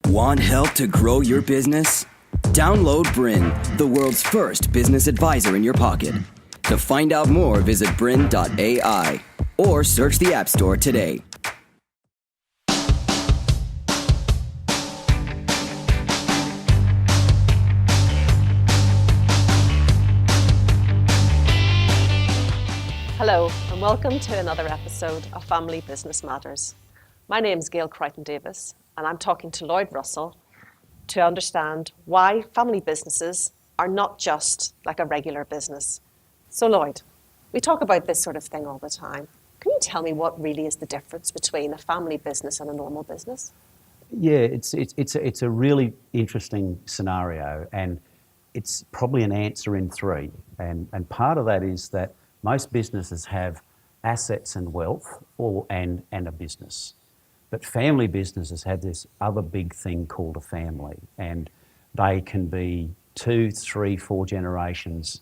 Want help to grow your business? Download BRiN, the world's first business advisor in your pocket. To find out more, visit BRiN.ai or search the App Store today. Hello and welcome to another episode of Family Business Matters. My name is Gail Creighton-Davies and I'm talking to Lloyd Russell to understand why family businesses are not just like a regular business. So Lloyd, we talk about this sort of thing all the time. Can you tell me what really is the difference between a family business and a normal business? Yeah, it's a really interesting scenario, and it's probably an answer in three. And part of that is that most businesses have assets and wealth and a business. But family businesses have this other big thing called a family, and they can be 2, 3, 4 generations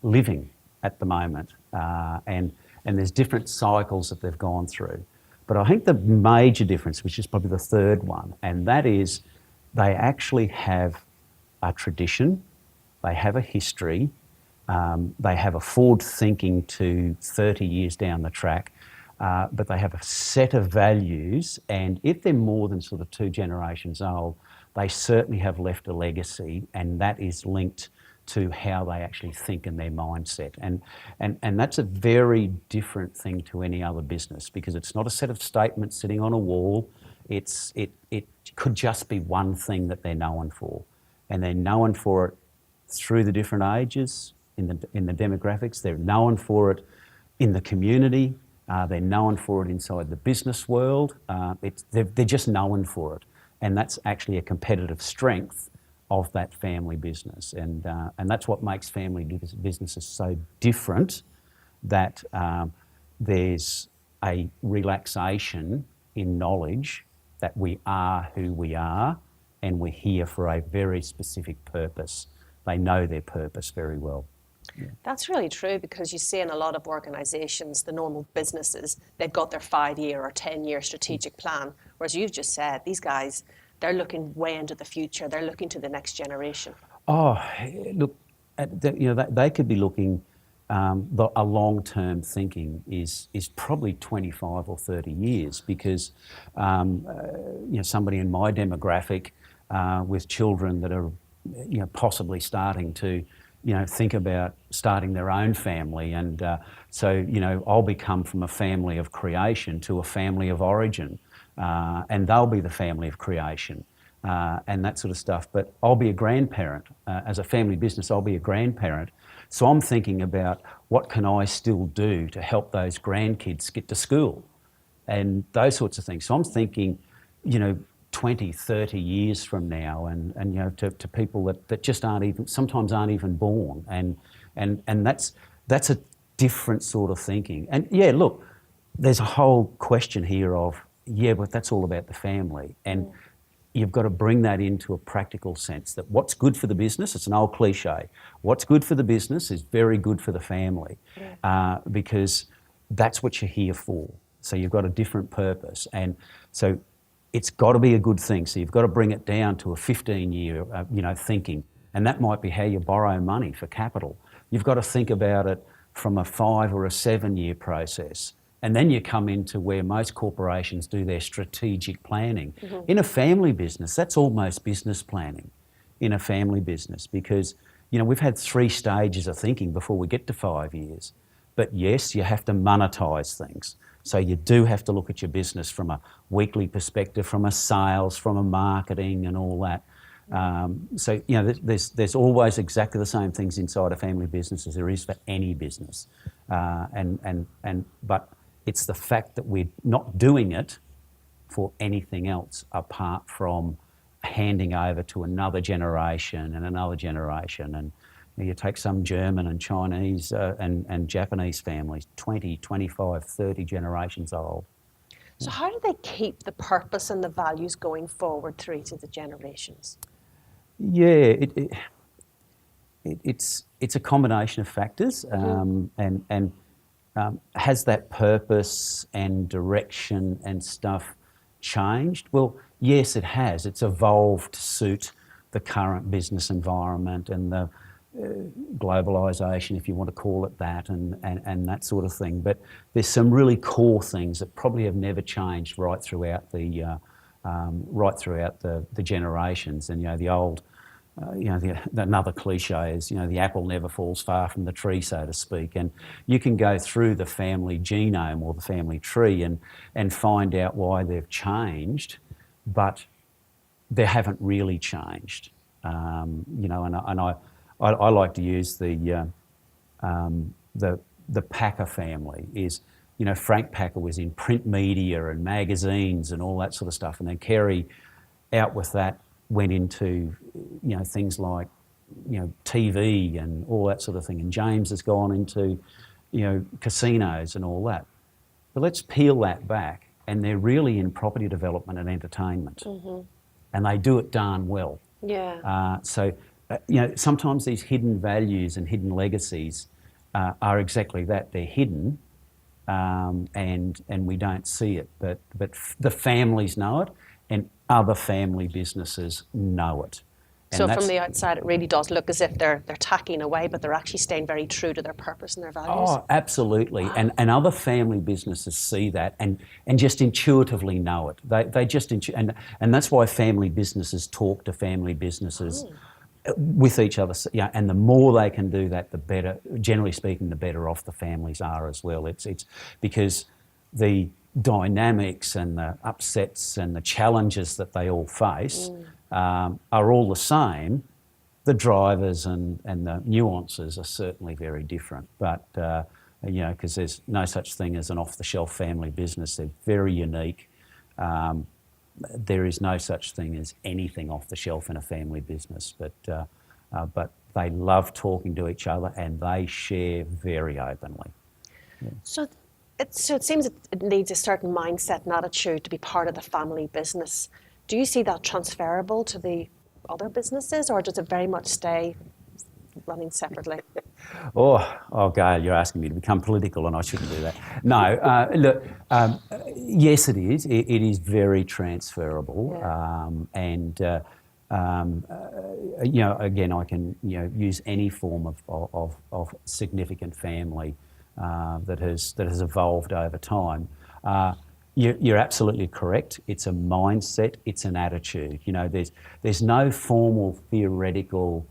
living at the moment, and there's different cycles that they've gone through. But I think the major difference, which is probably the third one, and that is they actually have a tradition, they have a history, they have a forward thinking to 30 years down the track, but they have a set of values, and if they're more than sort of 2 generations old, they certainly have left a legacy, and that is linked to how they actually think in their mindset. And that's a very different thing to any other business, because it's not a set of statements sitting on a wall. It could just be one thing that they're known for, and they're known for it through the different ages, in the demographics. They're known for it in the community. They're known for it inside the business world. They're just known for it, and that's actually a competitive strength of that family business, and that's what makes family businesses so different. That there's a relaxation in knowledge that we are who we are, and we're here for a very specific purpose. They know their purpose very well. Yeah. That's really true, because you see in a lot of organisations, the normal businesses, they've got their 5-year or 10-year strategic plan, whereas you've just said these guys, they're looking way into the future. They're looking to the next generation. Oh, look, they could be looking. A long-term thinking is probably 25 or 30 years, because somebody in my demographic with children that are possibly starting to think about starting their own family, and so I'll become from a family of creation to a family of origin, and they'll be the family of creation, and that sort of stuff. But I'll be a grandparent. As a family business, I'll be a grandparent. So I'm thinking about what can I still do to help those grandkids get to school and those sorts of things. So I'm thinking, 20, 30 years from now, and to people that just sometimes aren't even born, and that's a different sort of thinking. And yeah, look, there's a whole question here of, but that's all about the family, and you've got to bring that into a practical sense, that what's good for the business, it's an old cliche, what's good for the business is very good for the family, because that's what you're here for. So you've got a different purpose, and so it's got to be a good thing. So you've got to bring it down to a 15-year, thinking, and that might be how you borrow money for capital. You've got to think about it from a 5 or a 7-year process, and then you come into where most corporations do their strategic planning. Mm-hmm. In a family business, that's almost business planning. In a family business, because we've had 3 stages of thinking before we get to 5 years. But yes, you have to monetize things. So you do have to look at your business from a weekly perspective, from a sales, from a marketing, and all that. So there's always exactly the same things inside a family business as there is for any business, but it's the fact that we're not doing it for anything else apart from handing over to another generation and another generation. And you take some German and Chinese and Japanese families, 20, 25, 30 generations old. So how do they keep the purpose and the values going forward through each of the generations? Yeah, it's a combination of factors, and has that purpose and direction and stuff changed? Well, yes, it has. It's evolved to suit the current business environment and the globalisation, if you want to call it that, and that sort of thing. But there's some really core things that probably have never changed right throughout the generations. And the old, another cliche is the apple never falls far from the tree, so to speak. And you can go through the family genome or the family tree and find out why they've changed, but they haven't really changed. I like to use the Packer family. Is Frank Packer was in print media and magazines and all that sort of stuff, and then Kerry, out with that, went into things like TV and all that sort of thing, and James has gone into casinos and all that. But let's peel that back, and they're really in property development and entertainment, and they do it darn well. Yeah. Sometimes these hidden values and hidden legacies are exactly that. They're hidden, and we don't see it. But the families know it, and other family businesses know it. So from the outside, it really does look as if they're tacking away, but they're actually staying very true to their purpose and their values. Oh, absolutely. Wow. And other family businesses see that and just intuitively know it. They just and that's why family businesses talk to family businesses. With each other, and the more they can do that, the better. Generally speaking, the better off the families are as well. It's because the dynamics and the upsets and the challenges that they all face are all the same. The drivers and the nuances are certainly very different, but because there's no such thing as an off-the-shelf family business. They're very unique. There is no such thing as anything off the shelf in a family business, but they love talking to each other and they share very openly. Yeah. So it seems it needs a certain mindset and attitude to be part of the family business. Do you see that transferable to the other businesses, or does it very much stay running separately? Oh, Gail, you're asking me to become political, and I shouldn't do that. No, look, yes, it is. It is very transferable, yeah. Again, I can use any form of significant family that has evolved over time. You're absolutely correct. It's a mindset. It's an attitude. There's no formal theoretical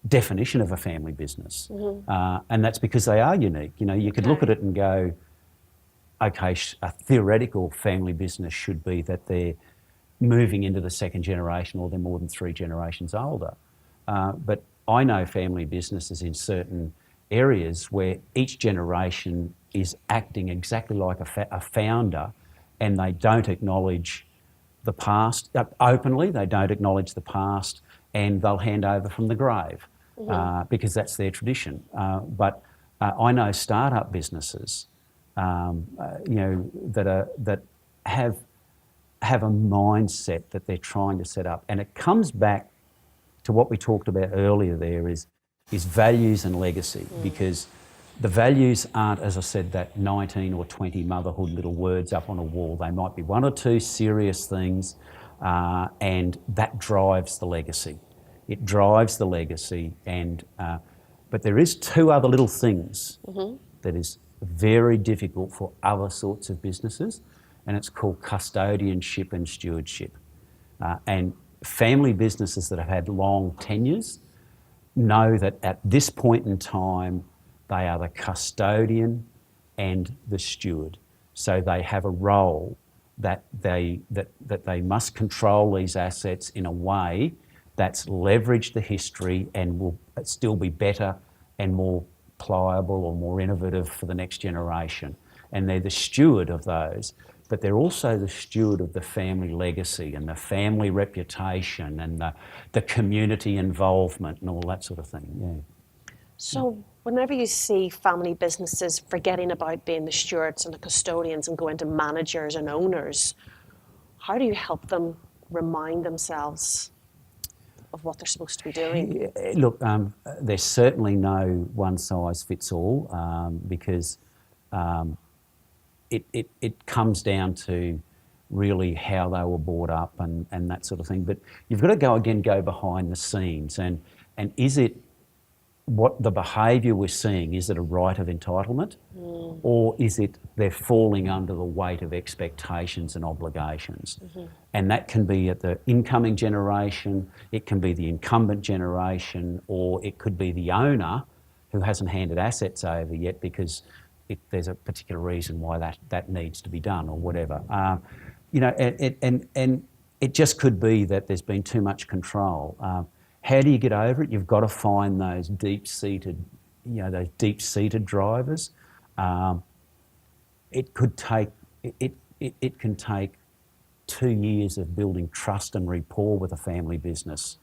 definition of a family business, and that's because they are unique. You could look at it and go, okay, a theoretical family business should be that they're moving into the second generation or they're more than 3 generations older. But I know family businesses in certain areas where each generation is acting exactly like a founder, and they don't acknowledge the past openly. They don't acknowledge the past, and they'll hand over from the grave because that's their tradition. But I know startup businesses, that have a mindset that they're trying to set up, and it comes back to what we talked about earlier. There is values and legacy, because the values aren't, as I said, that 19 or 20 motherhood little words up on a wall. They might be 1 or 2 serious things, and that drives the legacy. It drives the legacy, but there is 2 other little things that is very difficult for other sorts of businesses, and it's called custodianship and stewardship. And family businesses that have had long tenures know that at this point in time, they are the custodian and the steward. So they have a role that they must control these assets in a way that's leveraged the history and will still be better and more pliable or more innovative for the next generation. And they're the steward of those, but they're also the steward of the family legacy and the family reputation and the community involvement and all that sort of thing. Yeah. So whenever you see family businesses forgetting about being the stewards and the custodians and go into managers and owners, how do you help them remind themselves of what they're supposed to be doing? Look, there's certainly no one size fits all, because it comes down to really how they were brought up and that sort of thing. But you've got to go behind the scenes and is it what the behaviour we're seeing, is it a right of entitlement or is it they're falling under the weight of expectations and obligations? And that can be at the incoming generation, it can be the incumbent generation, or it could be the owner who hasn't handed assets over yet because there's a particular reason why that needs to be done or whatever. And it just could be that there's been too much control. How do you get over it? You've got to find those deep-seated drivers. It can take 2 years of building trust and rapport with a family business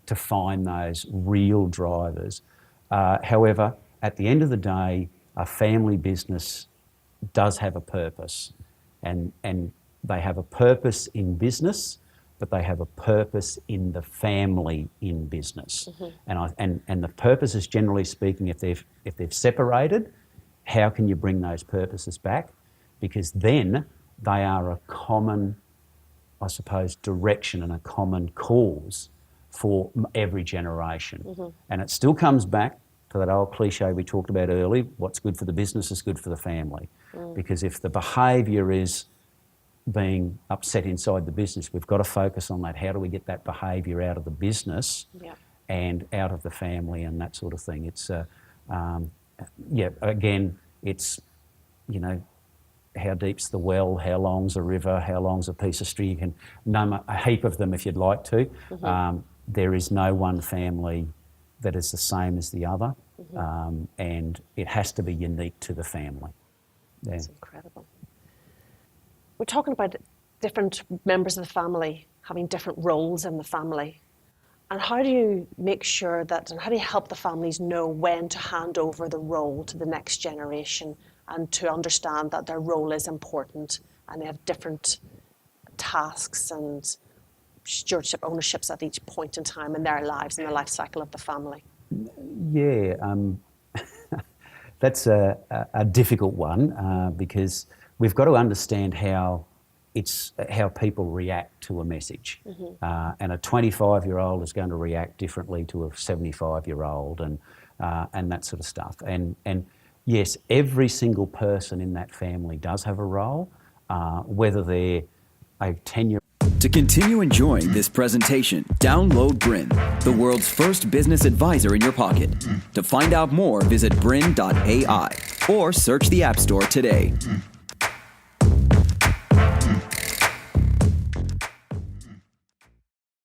to find those real drivers. However, at the end of the day, a family business does have a purpose, and they have a purpose in business, but they have a purpose in the family in business. And the purpose is, generally speaking, if they've separated, how can you bring those purposes back? Because then they are a common, I suppose, direction and a common cause for every generation. And it still comes back to that old cliche we talked about earlier, what's good for the business is good for the family. Because if the behaviour is being upset inside the business, we've got to focus on that. How do we get that behaviour out of the business and out of the family and that sort of thing? It's, again, it's, how deep's the well, how long's a river, how long's a piece of string. You can name a heap of them if you'd like to. There is no one family that is the same as the other, and it has to be unique to the family. That's incredible. We're talking about different members of the family having different roles in the family. And how do you make sure that, and how do you help the families know when to hand over the role to the next generation and to understand that their role is important and they have different tasks and stewardship ownerships at each point in time in their lives and the life cycle of the family? That's a difficult one because we've got to understand how people react to a message. And a 25-year-old is going to react differently to a 75-year-old and that sort of stuff. And yes, every single person in that family does have a role, whether they're a 10-year. To continue enjoying this presentation, download BRiN, the world's first business advisor in your pocket. To find out more, visit BRiN.ai or search the App Store today.